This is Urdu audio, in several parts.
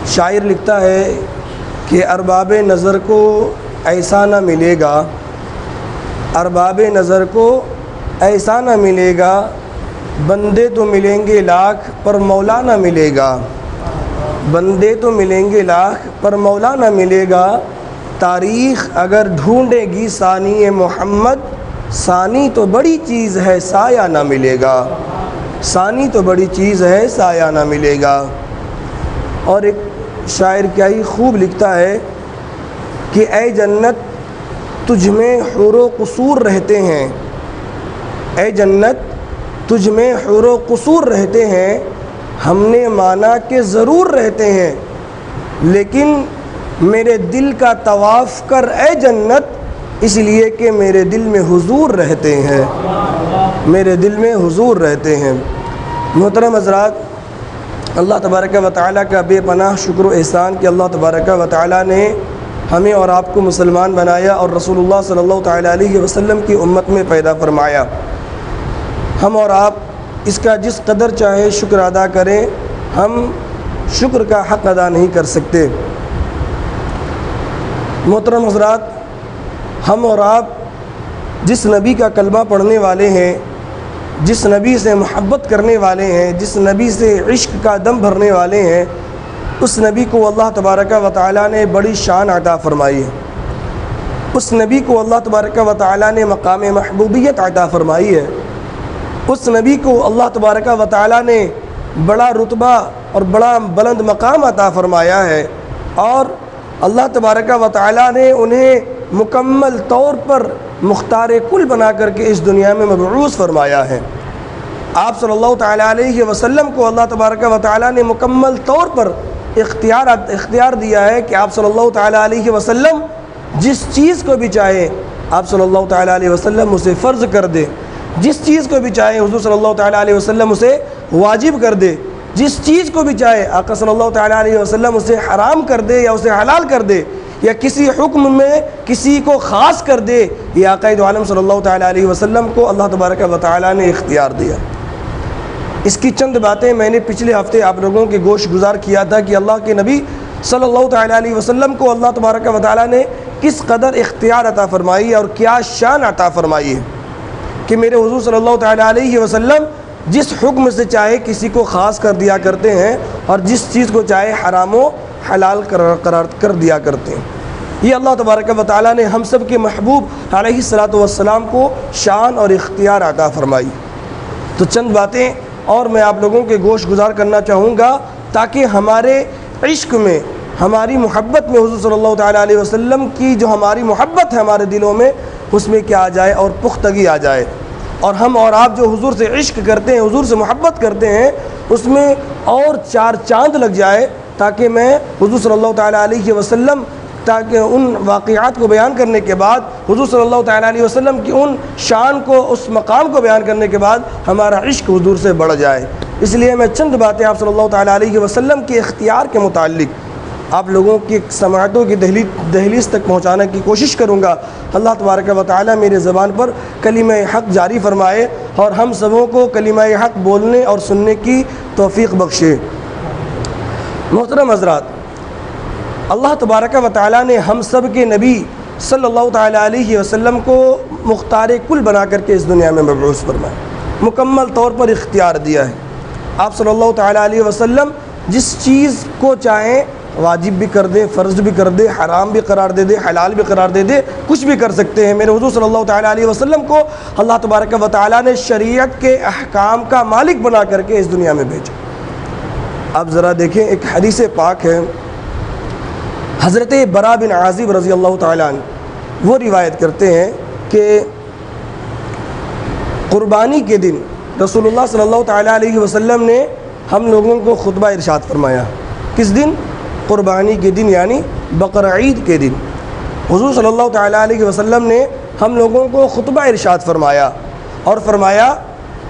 شاعر لکھتا ہے کہ ارباب نظر کو ایسا نہ ملے گا، ارباب نظر کو ایسا نہ ملے گا، بندے تو ملیں گے لاکھ پر مولا نہ ملے گا، بندے تو ملیں گے لاکھ پر مولا نہ ملے گا، تاریخ اگر ڈھونڈے گی ثانی محمد، ثانی تو بڑی چیز ہے سایہ نہ ملے گا، ثانی تو بڑی چیز ہے سایہ نہ ملے گا۔ اور ایک شاعر کیا ہی خوب لکھتا ہے کہ اے جنت تجھ میں حور و قصور رہتے ہیں، اے جنت تجھ میں حور و قصور رہتے ہیں، ہم نے مانا کہ ضرور رہتے ہیں، لیکن میرے دل کا طواف کر اے جنت، اس لیے کہ میرے دل میں حضور رہتے ہیں، میرے دل میں حضور رہتے ہیں۔ محترم حضرات، اللہ تبارک و تعالیٰ کا بے پناہ شکر و احسان کہ اللہ تبارک و تعالیٰ نے ہمیں اور آپ کو مسلمان بنایا اور رسول اللہ صلی اللہ تعالیٰ علیہ وسلم کی امت میں پیدا فرمایا۔ ہم اور آپ اس کا جس قدر چاہے شکر ادا کریں، ہم شکر کا حق ادا نہیں کر سکتے۔ محترم حضرات، ہم اور آپ جس نبی کا کلمہ پڑھنے والے ہیں، جس نبی سے محبت کرنے والے ہیں، جس نبی سے عشق کا دم بھرنے والے ہیں، اس نبی کو اللہ تبارک و تعالیٰ نے بڑی شان عطا فرمائی ہے، اس نبی کو اللہ تبارک و تعالیٰ نے مقام محبوبیت عطا فرمائی ہے، اس نبی کو اللہ تبارک و تعالیٰ نے بڑا رتبہ اور بڑا بلند مقام عطا فرمایا ہے، اور اللہ تبارک و تعالیٰ نے انہیں مکمل طور پر مختار کل بنا کر کے اس دنیا میں مبعوث فرمایا ہے۔ آپ صلی اللہ تعالیٰ علیہ وسلم کو اللہ تبارک و تعالیٰ نے مکمل طور پر اختیار دیا ہے کہ آپ صلی اللہ تعالیٰ علیہ وسلم جس چیز کو بھی چاہے آپ صلی اللہ تعالیٰ علیہ وسلم اسے فرض کر دے، جس چیز کو بھی چاہے حضور صلی اللہ تعالیٰ علیہ وسلم اسے واجب کر دے، جس چیز کو بھی چاہے آقا صلی اللہ تعالیٰ علیہ وسلم اسے حرام کر دے یا اسے حلال کر دے، یا کسی حکم میں کسی کو خاص کر دے، یہ آقا دو عالم صلی اللہ تعالیٰ علیہ وسلم کو اللہ تبارک و تعالیٰ نے اختیار دیا۔ اس کی چند باتیں میں نے پچھلے ہفتے آپ لوگوں کے گوش گزار کیا تھا کہ اللہ کے نبی صلی اللہ تعالیٰ علیہ وسلم کو اللہ تبارک و تعالیٰ نے کس قدر اختیار عطا فرمائی ہے اور کیا شان عطا فرمائی ہے کہ میرے حضور صلی اللہ تعالیٰ علیہ وسلم جس حکم سے چاہے کسی کو خاص کر دیا کرتے ہیں اور جس چیز کو چاہے حرام و حلال قرار کر دیا کرتے ہیں۔ یہ اللہ تبارک و تعالیٰ نے ہم سب کے محبوب علیہ الصلاۃ والسلام کو شان اور اختیار عطا فرمائی۔ تو چند باتیں اور میں آپ لوگوں کے گوش گزار کرنا چاہوں گا تاکہ ہمارے عشق میں، ہماری محبت میں حضور صلی اللہ تعالیٰ علیہ وسلم کی جو ہماری محبت ہے ہمارے دلوں میں، اس میں کیا آ جائے اور پختگی آ جائے، اور ہم اور آپ جو حضور سے عشق کرتے ہیں، حضور سے محبت کرتے ہیں، اس میں اور چار چاند لگ جائے، تاکہ میں حضور صلی اللہ تعالیٰ علیہ وسلم تاکہ ان واقعات کو بیان کرنے کے بعد، حضور صلی اللہ تعالیٰ علیہ وسلم کی ان شان کو، اس مقام کو بیان کرنے کے بعد ہمارا عشق حضور سے بڑھ جائے۔ اس لیے میں چند باتیں آپ صلی اللہ تعالیٰ علیہ وسلم کے اختیار کے متعلق آپ لوگوں کی سماعتوں کی دہلیز تک پہنچانے کی کوشش کروں گا۔ اللہ تبارک و تعالیٰ میرے زبان پر کلمہ حق جاری فرمائے اور ہم سبوں کو کلمہ حق بولنے اور سننے کی توفیق بخشے۔ محترم حضرات، اللہ تبارک و تعالیٰ نے ہم سب کے نبی صلی اللہ تعالیٰ علیہ وسلم کو مختار کل بنا کر کے اس دنیا میں مبعوث فرمایا، مکمل طور پر اختیار دیا ہے۔ آپ صلی اللہ تعالیٰ علیہ وسلم جس چیز کو چاہیں واجب بھی کر دے، فرض بھی کر دے، حرام بھی قرار دے دے، حلال بھی قرار دے دے، کچھ بھی کر سکتے ہیں۔ میرے حضور صلی اللہ تعالیٰ علیہ وسلم کو اللہ تبارک و تعالیٰ نے شریعت کے احکام کا مالک بنا کر کے اس دنیا میں بھیجا۔ اب ذرا دیکھیں، ایک حدیث پاک ہے، حضرت برا بن عازب رضی اللہ تعالیٰ عنہ وہ روایت کرتے ہیں کہ قربانی کے دن رسول اللہ صلی اللہ تعالیٰ علیہ وسلم نے ہم لوگوں کو خطبہ ارشاد فرمایا۔ کس دن؟ قربانی کے دن، یعنی بقرعید کے دن حضور صلی اللہ تعالیٰ علیہ وسلم نے ہم لوگوں کو خطبہ ارشاد فرمایا اور فرمایا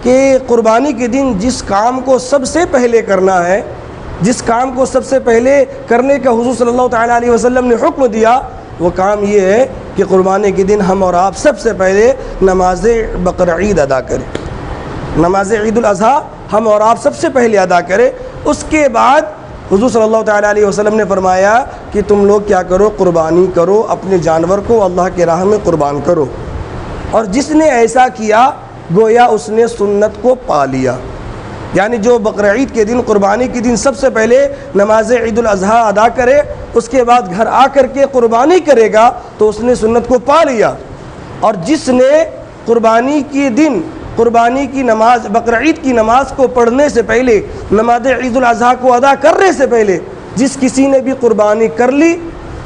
کہ قربانی کے دن جس کام کو سب سے پہلے کرنا ہے، جس کام کو سب سے پہلے کرنے کا حضور صلی اللہ تعالیٰ علیہ وسلم نے حکم دیا، وہ کام یہ ہے کہ قربانی کے دن ہم اور آپ سب سے پہلے نماز بقرعید ادا کریں، نماز عید الاضحیٰ ہم اور آپ سب سے پہلے ادا کریں۔ اس کے بعد حضور صلی اللہ تعالیٰ علیہ وسلم نے فرمایا کہ تم لوگ کیا کرو، قربانی کرو، اپنے جانور کو اللہ کے راہ میں قربان کرو، اور جس نے ایسا کیا گویا اس نے سنت کو پا لیا۔ یعنی جو بقرعید کے دن، قربانی کے دن سب سے پہلے نماز عید الاضحیٰ ادا کرے، اس کے بعد گھر آ کر کے قربانی کرے گا تو اس نے سنت کو پا لیا۔ اور جس نے قربانی کے دن قربانی کی نماز، بقرعید کی نماز کو پڑھنے سے پہلے، نماز عید الاضحیٰ کو ادا کرنے سے پہلے جس کسی نے بھی قربانی کر لی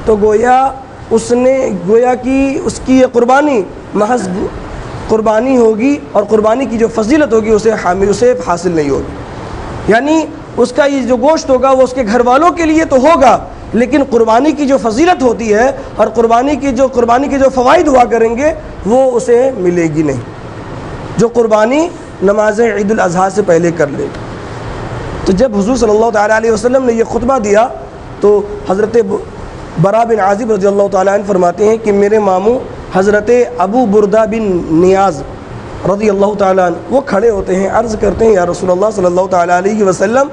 تو گویا کہ اس کی یہ قربانی محض قربانی ہوگی، اور قربانی کی جو فضیلت ہوگی اسے حاصل نہیں ہوگی۔ یعنی اس کا یہ جو گوشت ہوگا وہ اس کے گھر والوں کے لیے تو ہوگا، لیکن قربانی کی جو فضیلت ہوتی ہے اور قربانی کے جو فوائد ہوا کریں گے وہ اسے ملے گی نہیں، جو قربانی نماز عید الاضحیٰ سے پہلے کر لے۔ تو جب حضور صلی اللہ تعالیٰ علیہ وسلم نے یہ خطبہ دیا تو حضرت برا بن عازب رضی اللہ تعالیٰ عنہ فرماتے ہیں کہ میرے ماموں حضرت ابو بردہ بن نیاز رضی اللہ تعالیٰ عنہ وہ کھڑے ہوتے ہیں، عرض کرتے ہیں یا رسول اللہ صلی اللہ تعالیٰ علیہ وسلم،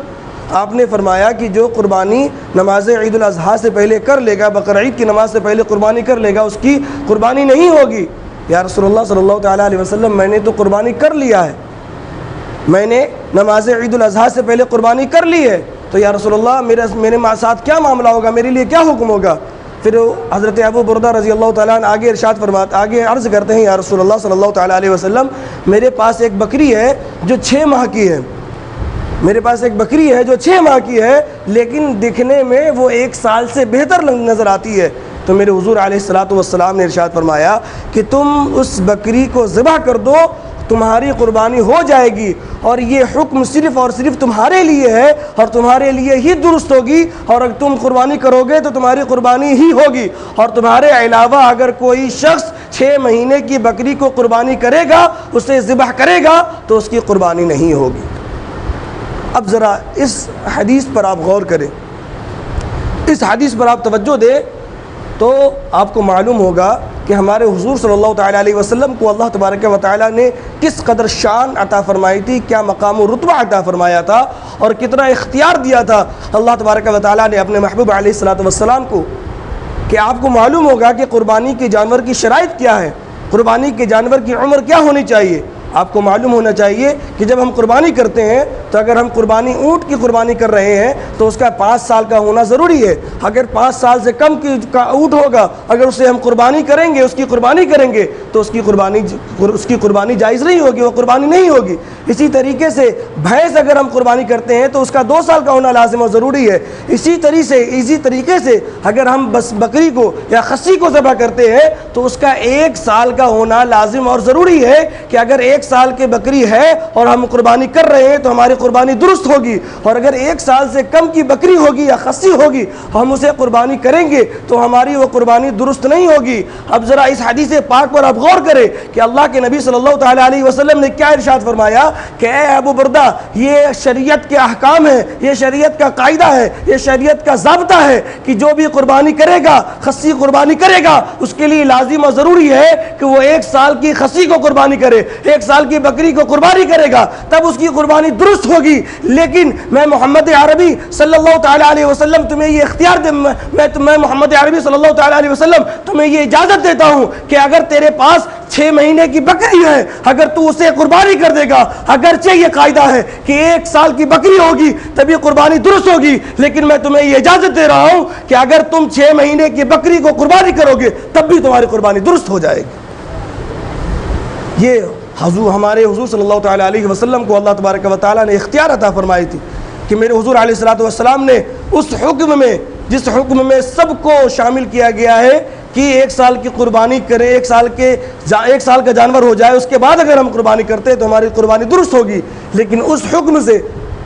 آپ نے فرمایا کہ جو قربانی نماز عید الاضحیٰ سے پہلے کر لے گا، بقرعید کی نماز سے پہلے قربانی کر لے گا، اس کی قربانی نہیں ہوگی۔ یا رسول اللہ صلی اللہ تعالیٰ علیہ وسلم، میں نے تو قربانی کر لیا ہے، میں نے نماز عید الاضحیٰ سے پہلے قربانی کر لی ہے، تو یا رسول اللہ میرے ساتھ کیا معاملہ ہوگا، میرے لیے کیا حکم ہوگا؟ پھر حضرت ابو بردہ رضی اللہ تعالیٰ عنہ آگے عرض کرتے ہیں یا رسول اللہ صلی اللہ تعالیٰ علیہ وسلم، میرے پاس ایک بکری ہے جو 6 ماہ کی ہے، میرے پاس ایک بکری ہے جو 6 ماہ کی ہے، لیکن دکھنے میں وہ 1 سال سے بہتر نظر آتی ہے۔ تو میرے حضور علیہ الصلوۃ والسلام نے ارشاد فرمایا کہ تم اس بکری کو ذبح کر دو، تمہاری قربانی ہو جائے گی، اور یہ حکم صرف اور صرف تمہارے لیے ہے اور تمہارے لیے ہی درست ہوگی، اور اگر تم قربانی کرو گے تو تمہاری قربانی ہی ہوگی، اور تمہارے علاوہ اگر کوئی شخص 6 مہینے کی بکری کو قربانی کرے گا، اسے ذبح کرے گا تو اس کی قربانی نہیں ہوگی۔ اب ذرا اس حدیث پر آپ غور کریں، اس حدیث پر آپ توجہ دیں تو آپ کو معلوم ہوگا کہ ہمارے حضور صلی اللہ تعالیٰ علیہ وسلم کو اللہ تبارک و تعالیٰ نے کس قدر شان عطا فرمائی تھی، کیا مقام و رتبہ عطا فرمایا تھا، اور کتنا اختیار دیا تھا اللہ تبارک و تعالیٰ نے اپنے محبوب علیہ الصلوۃ والسلام کو، کہ آپ کو معلوم ہوگا کہ قربانی کے جانور کی شرائط کیا ہے، قربانی کے جانور کی عمر کیا ہونی چاہیے۔ آپ کو معلوم ہونا چاہیے کہ جب ہم قربانی کرتے ہیں تو اگر ہم اونٹ کی قربانی کر رہے ہیں تو اس کا 5 سال کا ہونا ضروری ہے۔ اگر 5 سال سے کم کا اونٹ ہوگا، اگر اسے ہم قربانی کریں گے، اس کی قربانی کریں گے تو اس کی قربانی جائز نہیں ہوگی، وہ قربانی نہیں ہوگی۔ اسی طریقے سے بھینس اگر ہم قربانی کرتے ہیں تو اس کا 2 سال کا ہونا لازم اور ضروری ہے۔ اسی طریقے سے اگر ہم بس بکری کو یا خصی کو ذبح کرتے ہیں تو اس کا 1 سال کا ہونا لازم اور ضروری ہے، کہ اگر 1 سال کی بکری ہے اور ہم قربانی کر رہے ہیں تو ہماری قربانی درست ہوگی، اور اگر 1 سال سے کم کی بکری ہوگی یا خصی ہوگی ہم اسے قربانی کریں گے تو ہماری وہ قربانی درست نہیں ہوگی۔ اب ذرا اس حدیث پاک پر آپ غور کریں کہ اللہ کے نبی صلی اللہ تعالیٰ علیہ وسلم نے کیا ارشاد فرمایا کہ اے ابو بردہ، یہ شریعت کے احکام ہے، یہ شریعت کا قاعدہ ہے، یہ شریعت کا ضابطہ ہے کہ جو بھی قربانی کرے گا، خصی قربانی کرے گا، اس کے لیے لازم اور ضروری ہے کہ وہ 1 سال کی خصی کو قربانی کرے، 1 سال کی بکری کو قربانی کرے گا، تب اس کی قربانی درست ہوگی۔ لیکن میں محمد عربی صلی اللہ تعالیٰ علیہ وسلم تمہیں یہ اختیار دے، میں محمد عربی صلی اللہ تعالیٰ علیہ وسلم تمہیں یہ اجازت دیتا ہوں کہ اگر تیرے پاس 6 مہینے کی بکری ہے، اگر تو اسے قربانی کر دے گا، اگرچہ یہ قاعدہ ہے کہ 1 سال کی بکری ہوگی تبھی قربانی درست ہوگی، لیکن میں تمہیں یہ اجازت دے رہا ہوں کہ اگر تم 6 مہینے کی بکری کو قربانی کرو گے تب بھی تمہاری قربانی درست ہو جائے گی۔ یہ ہمارے حضور صلی اللہ تعالیٰ علیہ وسلم کو اللہ تبارک و تعالیٰ نے اختیار عطا فرمائی تھی کہ میرے حضور علیہ الصلوۃ والسلام نے اس حکم میں، جس حکم میں سب کو شامل کیا گیا ہے کہ 1 سال کی قربانی کریں، 1 سال کا جانور ہو جائے، اس کے بعد اگر ہم قربانی کرتے ہیں تو ہماری قربانی درست ہوگی، لیکن اس حکم سے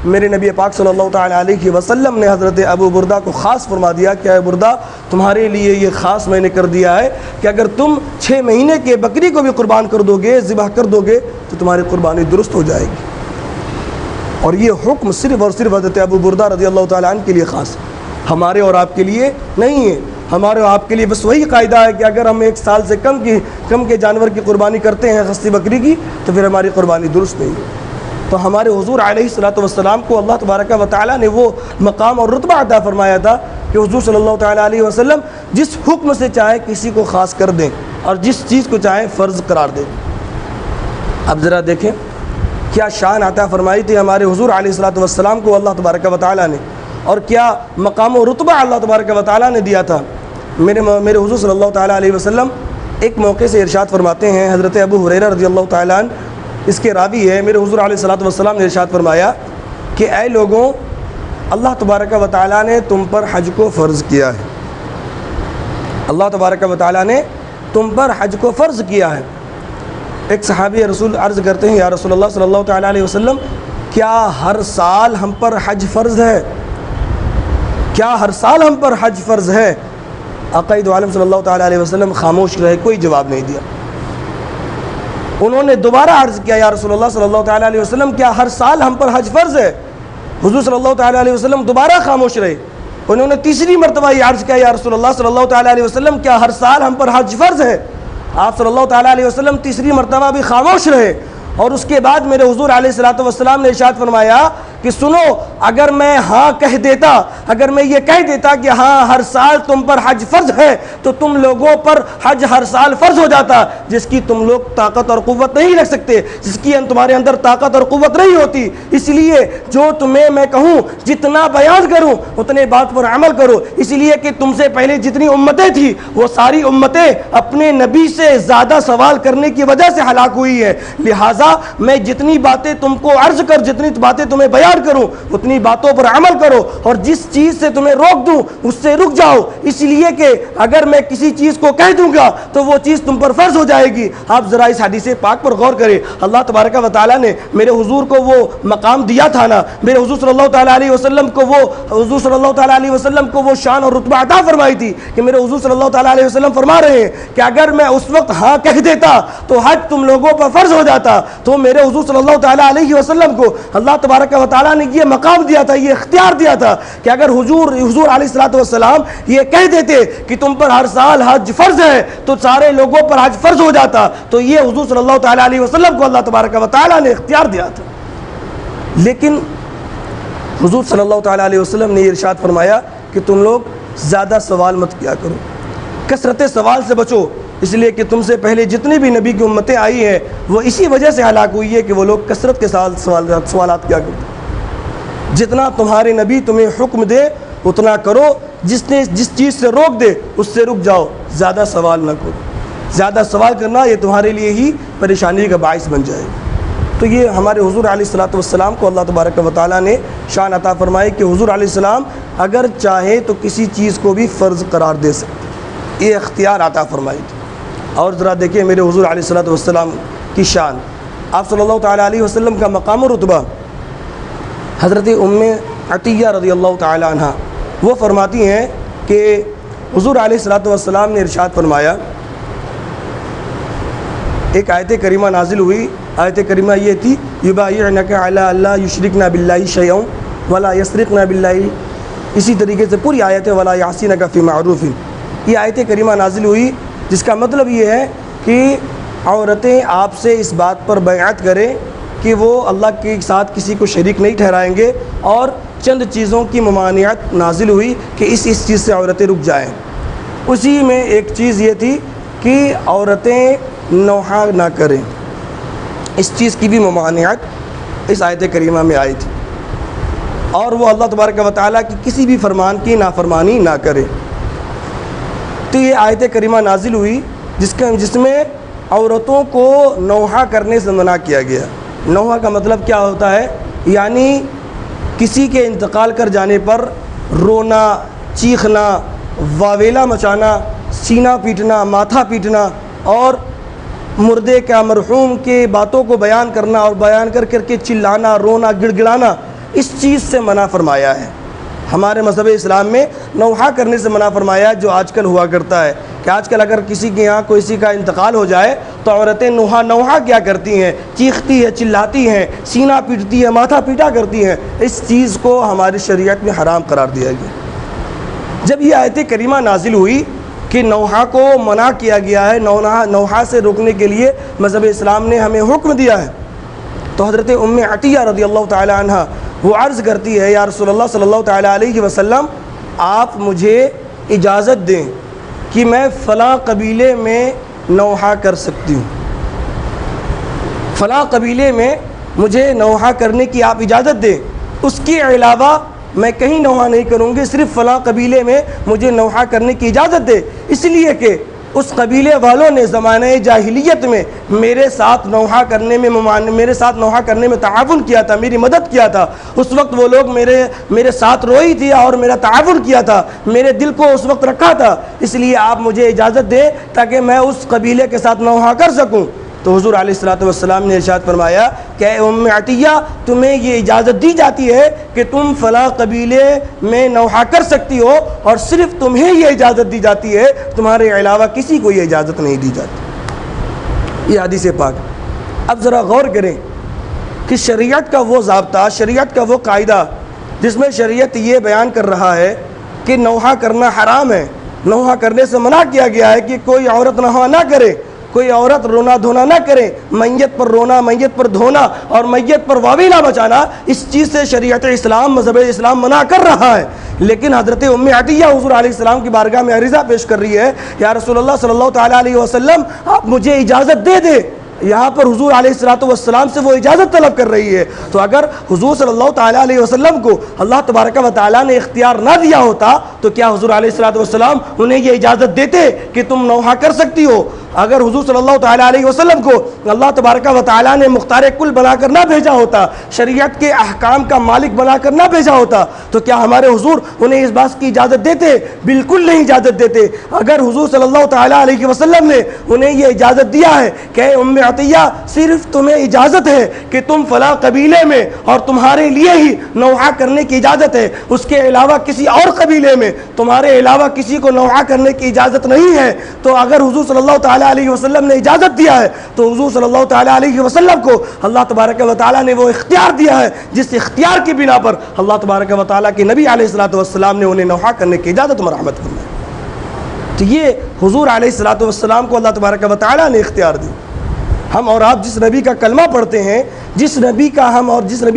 میرے نبی پاک صلی اللہ تعالیٰ علیہ وسلم نے حضرت ابو بردہ کو خاص فرما دیا کہ اے بردہ، تمہارے لیے یہ خاص میں نے کر دیا ہے کہ اگر تم 6 مہینے کے بکری کو بھی قربان کر دو گے، ذبح کر دو گے تو تمہاری قربانی درست ہو جائے گی۔ اور یہ حکم صرف اور صرف حضرت ابو بردہ رضی اللہ تعالیٰ عنہ کے لیے خاص ہے، ہمارے اور آپ کے لیے نہیں ہے۔ ہمارے اور آپ کے لیے بس وہی قاعدہ ہے کہ اگر ہم 1 سال سے کم کے جانور کی قربانی کرتے ہیں، خصی بکری کی، تو پھر ہماری قربانی درست نہیں ہے۔ تو ہمارے حضور علیہ الصلوۃ والسلام کو اللہ تبارک و تعالیٰ نے وہ مقام اور رتبہ عطا فرمایا تھا کہ حضور صلی اللہ تعالیٰ علیہ وسلم جس حکم سے چاہے کسی کو خاص کر دیں اور جس چیز کو چاہیں فرض قرار دیں۔ اب ذرا دیکھیں کیا شان عطا فرمائی تھی ہمارے حضور علیہ الصلوۃ والسلام کو اللہ تبارک و تعالیٰ نے، اور کیا مقام و رتبہ اللہ تبارک و تعالیٰ نے دیا تھا۔ میرے حضور صلی اللہ تعالیٰ علیہ وسلم ایک موقع سے ارشاد فرماتے ہیں، حضرت ابو ہریرہ رضی اللہ تعالیٰ عنہ اس کے راوی ہے، میرے حضور علیہ الصلوۃ والسلام نے ارشاد فرمایا کہ اے لوگوں، اللہ تبارک و تعالیٰ نے تم پر حج کو فرض کیا ہے، اللہ تبارک و تعالیٰ نے تم پر حج کو فرض کیا ہے۔ ایک صحابی رسول عرض کرتے ہیں، یا رسول اللہ صلی اللہ تعالیٰ علیہ وسلم، کیا ہر سال ہم پر حج فرض ہے؟ کیا ہر سال ہم پر حج فرض ہے؟ آقا دو عالم صلی اللہ تعالیٰ علیہ وسلم خاموش رہے، کوئی جواب نہیں دیا۔ انہوں نے دوبارہ عرض کیا، یا رسول اللہ صلی اللہ تعالیٰ علیہ وسلم، کیا ہر سال ہم پر حج فرض ہے؟ حضور صلی اللہ تعالیٰ علیہ وسلم دوبارہ خاموش رہے۔ انہوں نے تیسری مرتبہ یہ عرض کیا، یا رسول اللہ صلی اللہ تعالیٰ علیہ وسلم، کیا ہر سال ہم پر حج فرض ہے؟ آپ صلی اللہ تعالیٰ علیہ وسلم تیسری مرتبہ بھی خاموش رہے، اور اس کے بعد میرے حضور علیہ الصلوۃ والسلام نے ارشاد فرمایا کہ سنو، اگر میں ہاں کہہ دیتا، اگر میں یہ کہہ دیتا کہ ہاں ہر سال تم پر حج فرض ہے، تو تم لوگوں پر حج ہر سال فرض ہو جاتا، جس کی تم لوگ طاقت اور قوت نہیں رکھ سکتے، جس کی تمہارے اندر طاقت اور قوت نہیں ہوتی۔ اس لیے جو تمہیں میں کہوں، جتنا بیان کروں اتنے بات پر عمل کرو، اس لیے کہ تم سے پہلے جتنی امتیں تھیں وہ ساری امتیں اپنے نبی سے زیادہ سوال کرنے کی وجہ سے ہلاک ہوئی ہے، لہٰذا میں جتنی باتیں تم کو عرض کر، جتنی باتیں تمہیں بیان کروں، اتنی باتوں پر عمل کرو، اور جس چیز سے تمہیں روک دوں اس سے رک جاؤ، اس لیے کہ اگر میں کسی چیز کو کہہ دوں گا تو وہ چیز تم پر فرض ہو جائے گی۔ آپ ذرا اس حدیث پاک پر غور کریں، اللہ تبارک و تعالیٰ نے میرے حضور کو وہ مقام دیا تھا نا، میرے حضور صلی اللہ تعالیٰ علیہ وسلم کو وہ شان اور رتبہ عطا فرمائی تھی کہ میرے حضور صلی اللہ تعالیٰ علیہ وسلم فرما رہے ہیں کہ اگر میں اس وقت ہاں کہہ دیتا تو حج تم لوگوں پر فرض ہو جاتا۔ تو میرے حضور صلی اللہ تعالیٰ علیہ وسلم کو اللہ تبارک و تعالیٰ نے یہ مقام دیا تھا، یہ اختیار دیا تھا کہ اگر حضور علیہ الصلوۃ والسلام یہ کہہ دیتے کہ تم پر ہر سال حج فرض ہے تو سارے لوگوں پر حج فرض ہو جاتا، تو یہ حضور صلی اللہ تعالیٰ علیہ وسلم کو اللہ تبارک و تعالیٰ نے اختیار دیا تھا۔ لیکن حضور صلی اللہ تعالیٰ علیہ وسلم نے یہ ارشاد فرمایا کہ تم لوگ زیادہ سوال مت کیا کرو، کثرت سوال سے بچو، اس لیے کہ تم سے پہلے جتنی بھی نبی کی امتیں آئی ہیں وہ اسی وجہ سے ہلاک ہوئی ہے کہ وہ لوگ کثرت کے ساتھ سوالات کیا کرتے۔ جتنا تمہارے نبی تمہیں حکم دے اتنا کرو، جس چیز سے روک دے اس سے رک جاؤ، زیادہ سوال نہ کرو۔ زیادہ سوال کرنا یہ تمہارے لیے ہی پریشانی کا باعث بن جائے گا۔ تو یہ ہمارے حضور علیہ الصلوۃ والسلام کو اللہ تبارک و تعالیٰ نے شان عطا فرمائی کہ حضور علیہ السلام اگر چاہے تو کسی چیز کو بھی فرض قرار دے سکتے، یہ اختیار عطا فرمائی تھی۔ اور ذرا دیکھیں میرے حضور علیہ الصلوۃ والسلام کی شان، آپ صلی اللہ تعالیٰ علیہ وسلم کا مقام و رتبہ۔ حضرت ام عطیہ رضی اللہ تعالیٰ عنہ وہ فرماتی ہیں کہ حضور علیہ الصلوۃ والسلام نے ارشاد فرمایا، ایک آیت کریمہ نازل ہوئی، آیت کریمہ یہ تھی، یبایعنک علی اللہ یشرکن باللہ شیئا ولا یسرقن باللہ، اسی طریقے سے پوری آیت ہے، ولا یعصینک فی معروف۔ یہ آیت کریمہ نازل ہوئی جس کا مطلب یہ ہے کہ عورتیں آپ سے اس بات پر بیعت کریں کہ وہ اللہ کے ساتھ کسی کو شریک نہیں ٹھہرائیں گے، اور چند چیزوں کی ممانعت نازل ہوئی کہ اس چیز سے عورتیں رک جائیں۔ اسی میں ایک چیز یہ تھی کہ عورتیں نوحہ نہ کریں، اس چیز کی بھی ممانعت اس آیت کریمہ میں آئی تھی، اور وہ اللہ تبارک و تعالیٰ کی کسی بھی فرمان کی نافرمانی نہ کرے۔ تو یہ آیت کریمہ نازل ہوئی جس میں عورتوں کو نوحہ کرنے سے منع کیا گیا۔ نوحہ کا مطلب کیا ہوتا ہے؟ یعنی کسی کے انتقال کر جانے پر رونا، چیخنا، واویلا مچانا، سینہ پیٹنا، ماتھا پیٹنا، اور مردے کا مرحوم کے باتوں کو بیان کرنا، اور بیان کر کے چلانا، رونا، گڑ گڑانا، اس چیز سے منع فرمایا ہے۔ ہمارے مذہب اسلام میں نوحہ کرنے سے منع فرمایا، جو آج کل ہوا کرتا ہے کہ آج کل اگر کسی کے یہاں کسی کا انتقال ہو جائے تو عورتیں نوحہ کیا کرتی ہیں، چیختی ہیں، چلاتی ہیں، سینہ پیٹتی ہیں، ماتھا پیٹا کرتی ہیں۔ اس چیز کو ہماری شریعت میں حرام قرار دیا گیا۔ جب یہ آیت کریمہ نازل ہوئی کہ نوحہ کو منع کیا گیا ہے، نوحہ سے روکنے کے لیے مذہب اسلام نے ہمیں حکم دیا ہے، تو حضرت ام عطیہ رضی اللہ تعالی عنہ وہ عرض کرتی ہے یا رسول اللہ صلی اللہ تعالی علیہ وسلم آپ مجھے اجازت دیں کہ میں فلاں قبیلے میں نوحہ کر سکتی ہوں، فلاں قبیلے میں مجھے نوحہ کرنے کی آپ اجازت دیں، اس کے علاوہ میں کہیں نوحہ نہیں کروں گی، صرف فلاں قبیلے میں مجھے نوحہ کرنے کی اجازت دے، اس لیے کہ اس قبیلے والوں نے زمانہ جاہلیت میں میرے ساتھ نوحہ کرنے میں تعاون کیا تھا، میری مدد کیا تھا، اس وقت وہ لوگ میرے ساتھ روئی تھی اور میرا تعاون کیا تھا، میرے دل کو اس وقت رکھا تھا، اس لیے آپ مجھے اجازت دیں تاکہ میں اس قبیلے کے ساتھ نوحہ کر سکوں۔ تو حضور علیہ الصلوۃ والسلام نے ارشاد فرمایا کہ اے ام عطیہ تمہیں یہ اجازت دی جاتی ہے کہ تم فلاں قبیلے میں نوحہ کر سکتی ہو، اور صرف تمہیں یہ اجازت دی جاتی ہے، تمہارے علاوہ کسی کو یہ اجازت نہیں دی جاتی۔ یہ حدیث پاک۔ اب ذرا غور کریں کہ شریعت کا وہ ضابطہ، شریعت کا وہ قاعدہ جس میں شریعت یہ بیان کر رہا ہے کہ نوحہ کرنا حرام ہے، نوحہ کرنے سے منع کیا گیا ہے کہ کوئی عورت نوحہ نہ کرے، کوئی عورت رونا دھونا نہ کرے، میت پر رونا، میت پر دھونا اور میت پر واویلا بچانا، اس چیز سے شریعت اسلام، مذہب اسلام منع کر رہا ہے۔ لیکن حضرت ام عطیہ حضور علیہ السلام کی بارگاہ میں عریضہ پیش کر رہی ہے یا رسول اللہ صلی اللہ تعالیٰ علیہ وسلم آپ مجھے اجازت دے دیں۔ یہاں پر حضور علیہ السلام سے وہ اجازت طلب کر رہی ہے، تو اگر حضور صلی اللہ تعالیٰ علیہ وسلم کو اللہ تبارک و تعالیٰ نے اختیار نہ دیا ہوتا تو کیا حضور علیہ السلام انہیں یہ اجازت دیتے کہ تم نوحہ کر سکتی ہو؟ اگر حضور صلی اللہ تعالیٰ علیہ وسلم کو اللہ تبارک و تعالیٰ نے مختار کل بنا کر نہ بھیجا ہوتا، شریعت کے احکام کا مالک بنا کر نہ بھیجا ہوتا، تو کیا ہمارے حضور انہیں اس بات کی اجازت دیتے؟ بالکل نہیں اجازت دیتے۔ اگر حضور صلی اللہ تعالیٰ علیہ وسلم نے انہیں یہ اجازت دیا ہے کہ اے ام عطیہ صرف تمہیں اجازت ہے کہ تم فلاں قبیلے میں اور تمہارے لیے ہی نوحہ کرنے کی اجازت ہے، اس کے علاوہ کسی اور قبیلے میں تمہارے علاوہ کسی کو نوحہ کرنے کی اجازت نہیں ہے، تو اگر حضور صلی اللہ تعالیٰ علیہ وسلم نے اجازت دیا ہے تو حضور صلی اللہ تعالیٰ علیہ وسلم کو اللہ تبارک و تعالیٰ نے وہ اختیار دیا ہے جس اختیار کی بنا پر اللہ تبارک و تعالیٰ کے نبی علیہ السلام نے انہیں نوحہ کرنے کی اجازت مرحمت فرمائی۔ تو یہ حضور علیہ السلام کو اللہ تبارک و تعالیٰ نے اختیار دی۔ ہم اور آپ جس نبی کا کلمہ پڑھتے ہیں، جس نبی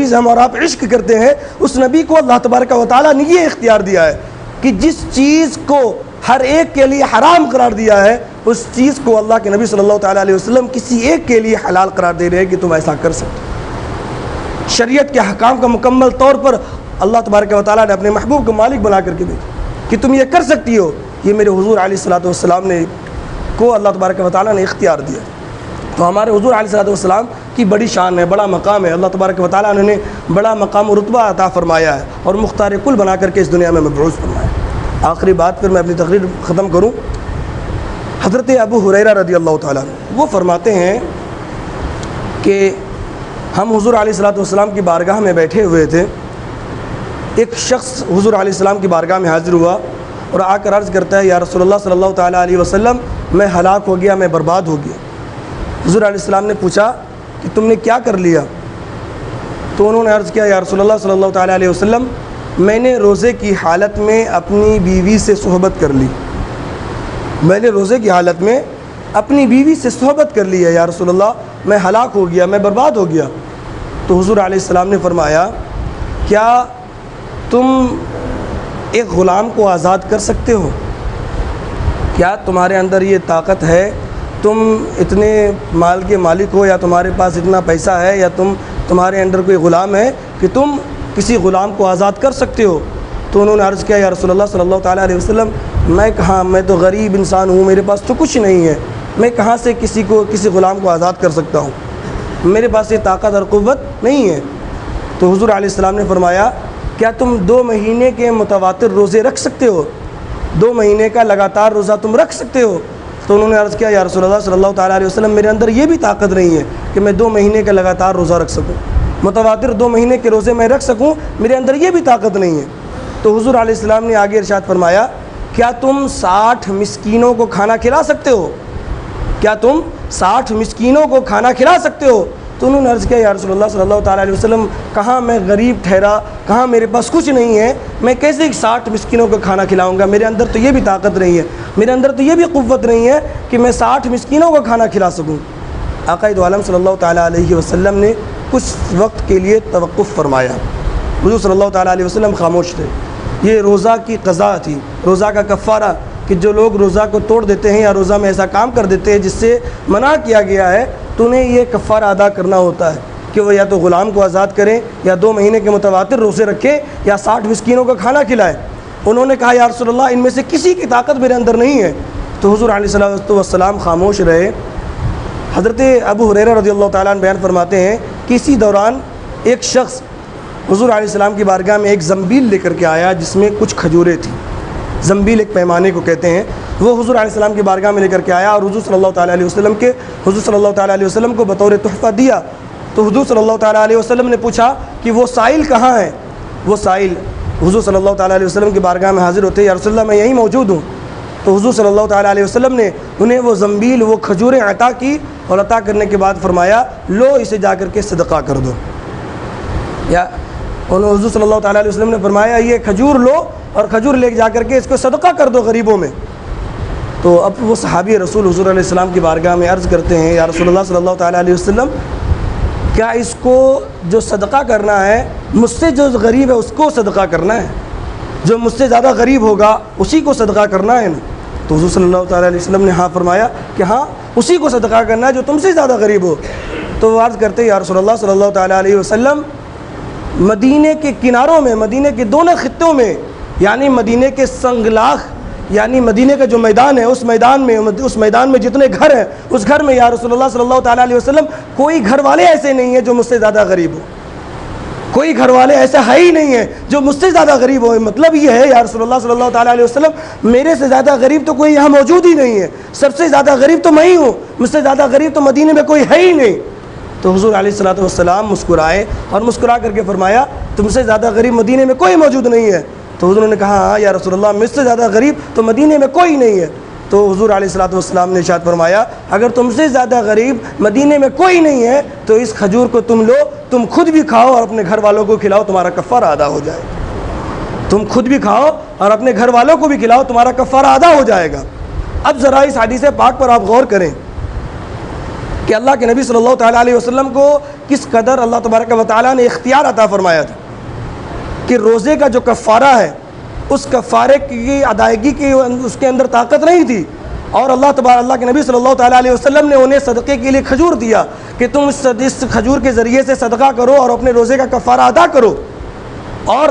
سے ہم اور آپ عشق کرتے ہیں، اس نبی کو اللہ تبارک و تعالیٰ نے یہ اختیار دیا ہے کہ جس چیز کو ہر ایک کے لیے حرام قرار دیا ہے، اس چیز کو اللہ کے نبی صلی اللہ تعالیٰ علیہ وسلم کسی ایک کے لیے حلال قرار دے رہے ہیں کہ تم ایسا کر سکتے۔ شریعت کے احکام کا مکمل طور پر اللہ تبارک و تعالیٰ نے اپنے محبوب کو مالک بنا کر کے بھیجا کہ تم یہ کر سکتی ہو۔ یہ میرے حضور علیہ السلام نے کو اللہ تبارک و تعالیٰ نے اختیار دیا۔ تو ہمارے حضور علیہ السلام کی بڑی شان ہے، بڑا مقام ہے، اللہ تبارک و تعالیٰ نے بڑا مقام و رتبہ عطا فرمایا ہے اور مختار کل بنا کر کے اس دنیا میں مبعوث فرمایا ہے۔ آخری بات پھر میں اپنی تقریر ختم کروں۔ حضرت ابو ہریرہ رضی اللہ تعالیٰ وہ فرماتے ہیں کہ ہم حضور علیہ السلام کی بارگاہ میں بیٹھے ہوئے تھے، ایک شخص حضور علیہ السلام کی بارگاہ میں حاضر ہوا اور آ کر عرض کرتا ہے یا رسول اللہ صلی اللہ تعالیٰ علیہ وسلم میں ہلاک ہو گیا، میں برباد ہو گیا۔ حضور علیہ السلام نے پوچھا کہ تم نے کیا کر لیا؟ تو انہوں نے عرض کیا یا رسول اللہ صلی اللہ تعالیٰ علیہ وسلم میں نے روزے کی حالت میں اپنی بیوی سے صحبت کر لی، میں نے روزے کی حالت میں اپنی بیوی سے صحبت کر لی ہے یا رسول اللہ، میں ہلاک ہو گیا، میں برباد ہو گیا۔ تو حضور علیہ السلام نے فرمایا کیا تم ایک غلام کو آزاد کر سکتے ہو؟ کیا تمہارے اندر یہ طاقت ہے؟ تم اتنے مال کے مالک ہو یا تمہارے پاس اتنا پیسہ ہے یا تمہارے اندر کوئی غلام ہے کہ تم کسی غلام کو آزاد کر سکتے ہو؟ تو انہوں نے عرض کیا یا رسول اللہ صلی اللہ تعالیٰ علیہ وسلم میں تو غریب انسان ہوں، میرے پاس تو کچھ نہیں ہے، میں کہاں سے کسی غلام کو آزاد کر سکتا ہوں، میرے پاس یہ طاقت اور قوت نہیں ہے۔ تو حضور علیہ السلام نے فرمایا کیا تم 2 مہینے کے متواتر روزے رکھ سکتے ہو؟ 2 مہینے کا لگاتار روزہ تم رکھ سکتے ہو؟ تو انہوں نے عرض کیا یا رسول اللہ صلی اللہ تعالیٰ علیہ وسلم میرے اندر یہ بھی طاقت نہیں ہے کہ میں 2 مہینے کا لگاتار روزہ رکھ سکوں، متواتر 2 مہینے کے روزے میں رکھ سکوں، میرے اندر یہ بھی طاقت نہیں ہے۔ تو حضور علیہ السلام نے آگے ارشاد فرمایا کیا تم 60 مسکینوں کو کھانا کھلا سکتے ہو؟ کیا تم 60 مسکینوں کو کھانا کھلا سکتے ہو؟ تو انہوں نے عرض کیا یا رسول اللہ صلی اللہ تعالیٰ علیہ وسلم کہاں میں غریب ٹھہرا، کہاں میرے پاس کچھ نہیں ہے، میں کیسے 60 مسکینوں کو کھانا کھلاؤں گا، میرے اندر تو یہ بھی طاقت نہیں ہے، میرے اندر تو یہ بھی قوت نہیں ہے کہ میں 60 مسکینوں کو کھانا کھلا سکوں۔ آقا دو عالم صلی اللہ تعالیٰ علیہ وسلم نے کچھ وقت کے لیے توقف فرمایا۔ حضور صلی اللہ تعالیٰ علیہ وسلم خاموش تھے۔ یہ روزہ کی قضا تھی، روزہ کا کفارہ، کہ جو لوگ روزہ کو توڑ دیتے ہیں یا روزہ میں ایسا کام کر دیتے ہیں جس سے منع کیا گیا ہے، تو انہیں یہ کفارہ ادا کرنا ہوتا ہے کہ وہ یا تو غلام کو آزاد کریں یا 2 مہینے کے متواتر روزے رکھیں یا 60 مسکینوں کو کھانا کھلائیں۔ انہوں نے کہا یا رسول اللہ ان میں سے کسی کی طاقت میرے اندر نہیں ہے، تو حضور علیہ الصلوۃ والسلام خاموش رہے۔ حضرت ابو ہریرہ رضی اللہ تعالیٰ عنہ بیان فرماتے ہیں کہ اسی دوران ایک شخص حضور علیہ السلام کی بارگاہ میں ایک زنبیل لے کر کے آیا جس میں کچھ کھجوریں تھیں۔ زنبیل ایک پیمانے کو کہتے ہیں۔ وہ حضور علیہ السلام کی بارگاہ میں لے کر کے آیا اور حضور صلی اللہ تعالیٰ علیہ وسلم کو بطور تحفہ دیا۔ تو حضور صلی اللہ تعالیٰ علیہ وسلم نے پوچھا کہ وہ سائل کہاں ہے؟ وہ سائل حضور صلی اللہ تعالیٰ علیہ وسلم کی بارگاہ میں حاضر ہوتے، یا رسول اللہ میں یہیں موجود ہوں۔ تو حضور صلی اللہ تعالیٰ علیہ وسلم نے انہیں وہ زنبیل، وہ کھجوریں عطا کی، اور عطا کرنے کے بعد فرمایا لو اسے جا کر کے صدقہ کر دو۔ یا حضور صلی اللہ تعالیٰ علیہ وسلم نے فرمایا یہ کھجور لو اور کھجور لے جا کر کے اس کو صدقہ کر دو غریبوں میں۔ تو اب وہ صحابی رسول حضور علیہ السلام کی بارگاہ میں عرض کرتے ہیں یا رسول اللہ صلی اللہ تعالیٰ علیہ وسلم، کیا اس کو جو صدقہ کرنا ہے مجھ سے جو غریب ہے اس کو صدقہ کرنا ہے؟ جو مجھ سے زیادہ غریب ہوگا اسی کو صدقہ کرنا ہے نا؟ تو حضور صلی اللہ تعالیٰ علیہ وسلم نے ہاں فرمایا کہ ہاں اسی کو صدقہ کرنا ہے جو تم سے زیادہ غریب ہو۔ تو وہ عرض کرتے یا رسول اللہ صلی اللہ تعالیٰ علیہ وسلم، مدینے کے کناروں میں، مدینے کے دونوں خطوں میں، یعنی مدینے کے سنگلاخ، یعنی مدینے کا جو میدان ہے اس میدان میں جتنے گھر ہیں اس گھر میں یا رسول اللہ صلی اللہ تعالیٰ علیہ وسلم کوئی گھر والے ایسے نہیں ہیں جو مجھ سے زیادہ غریب ہو، کوئی گھر والے ایسا ہے ہی نہیں ہے جو مجھ سے زیادہ غریب ہو۔ مطلب یہ ہے یا رسول اللہ صلی اللہ تعالیٰ علیہ وسلم میرے سے زیادہ غریب تو کوئی یہاں موجود ہی نہیں ہے، سب سے زیادہ غریب تو میں ہی ہوں، مجھ سے زیادہ غریب تو مدینے میں کوئی ہے ہی نہیں۔ تو حضور علیہ الصلوۃ والسلام مسکرائے اور مسکرا کر کے فرمایا تم سے زیادہ غریب مدینے میں کوئی موجود نہیں ہے۔ تو حضور نے کہا ہاں یا رسول اللہ مجھ سے زیادہ غریب تو مدینے میں کوئی نہیں ہے۔ تو حضور علیہ الصلوۃ والسلام نے ارشاد فرمایا اگر تم سے زیادہ غریب مدینے میں کوئی نہیں ہے تو اس کھجور کو تم لو، تم خود بھی کھاؤ اور اپنے گھر والوں کو کھلاؤ، تمہارا کفارہ ادا ہو جائے گا۔ تم خود بھی کھاؤ اور اپنے گھر والوں کو بھی کھلاؤ، تمہارا کفارہ ادا ہو جائے گا۔ اب ذرا اس حدیث پاک پر آپ غور کریں کہ اللہ کے نبی صلی اللہ تعالیٰ علیہ وسلم کو کس قدر اللہ تبارک و تعالیٰ نے اختیار عطا فرمایا تھا کہ روزے کا جو کفارہ ہے اس کفارے کی ادائیگی کی اس کے اندر طاقت نہیں تھی، اور اللہ کے نبی صلی اللہ تعالیٰ علیہ وسلم نے انہیں صدقے کے لیے کھجور دیا کہ تم اس کھجور کے ذریعے سے صدقہ کرو اور اپنے روزے کا کفارہ ادا کرو۔ اور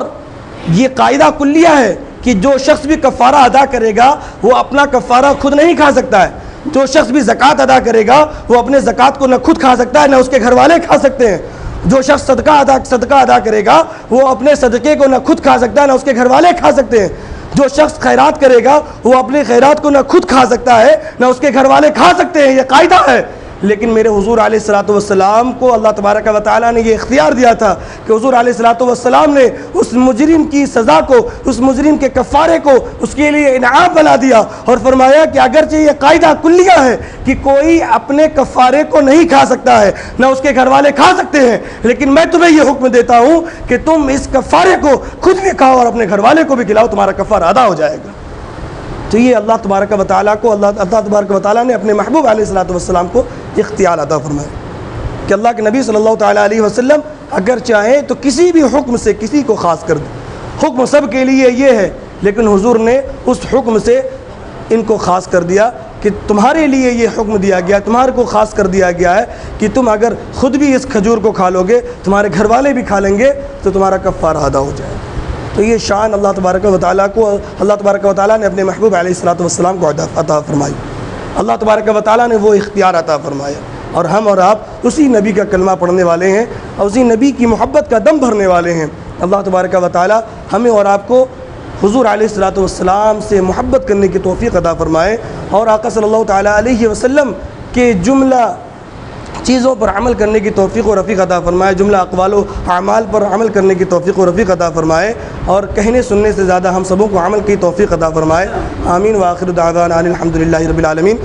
یہ قاعدہ کلیہ ہے کہ جو شخص بھی کفارہ ادا کرے گا وہ اپنا کفارہ خود نہیں کھا سکتا ہے، جو شخص بھی زکوٰۃ ادا کرے گا وہ اپنے زکوٰۃ کو نہ خود کھا سکتا ہے نہ اس کے گھر والے کھا سکتے ہیں، جو شخص صدقہ ادا کرے گا وہ اپنے صدقے کو نہ خود کھا سکتا ہے نہ اس کے گھر والے کھا سکتے ہیں، جو شخص خیرات کرے گا وہ اپنے خیرات کو نہ خود کھا سکتا ہے نہ اس کے گھر والے کھا سکتے ہیں، یہ قاعدہ ہے۔ لیکن میرے حضور علیہ الصلوۃ والسلام کو اللہ تبارک و تعالیٰ نے یہ اختیار دیا تھا کہ حضور علیہ الصلوۃ والسلام نے اس مجرم کی سزا کو، اس مجرم کے کفارے کو اس کے لیے انعام بنا دیا اور فرمایا کہ اگرچہ یہ قاعدہ کلیہ ہے کہ کوئی اپنے کفارے کو نہیں کھا سکتا ہے نہ اس کے گھر والے کھا سکتے ہیں، لیکن میں تمہیں یہ حکم دیتا ہوں کہ تم اس کفارے کو خود بھی کھاؤ اور اپنے گھر والے کو بھی کھلاؤ، تمہارا کفارہ ادا ہو جائے گا۔ تو یہ اللہ تبارک و تعالیٰ کو اللہ تبارک و تعالیٰ نے اپنے محبوب علیہ الصلوۃ والسلام کو اختیار عطا فرمایا کہ اللہ کے نبی صلی اللہ تعالیٰ علیہ وسلم اگر چاہیں تو کسی بھی حکم سے کسی کو خاص کر دیں، حکم سب کے لیے یہ ہے، لیکن حضور نے اس حکم سے ان کو خاص کر دیا کہ تمہارے لیے یہ حکم دیا گیا، تمہارے کو خاص کر دیا گیا ہے کہ تم اگر خود بھی اس کھجور کو کھا لو گے، تمہارے گھر والے بھی کھا لیں گے تو تمہارا کفارہ ادا ہو جائے گا۔ تو یہ شان اللہ تبارک و تعالیٰ کو، اللہ تبارک و تعالیٰ نے اپنے محبوب علیہ الصلوۃ والسلام کو عطا فرمائی، اللہ تبارک و تعالیٰ نے وہ اختیار عطا فرمایا، اور ہم اور آپ اسی نبی کا کلمہ پڑھنے والے ہیں اور اسی نبی کی محبت کا دم بھرنے والے ہیں۔ اللہ تبارک و تعالیٰ ہمیں اور آپ کو حضور علیہ الصلوۃ والسلام سے محبت کرنے کی توفیق عطا فرمائے، اور آقا صلی اللہ تعالیٰ علیہ وسلم کے جملہ چیزوں پر عمل کرنے کی توفیق و رفیق عطا فرمائے، جملہ اقوال و اعمال پر عمل کرنے کی توفیق و رفیق عطا فرمائے، اور کہنے سننے سے زیادہ ہم سبوں کو عمل کی توفیق عطا فرمائے۔ آمین۔ وآخر دعوانا الحمد للہ رب العالمین۔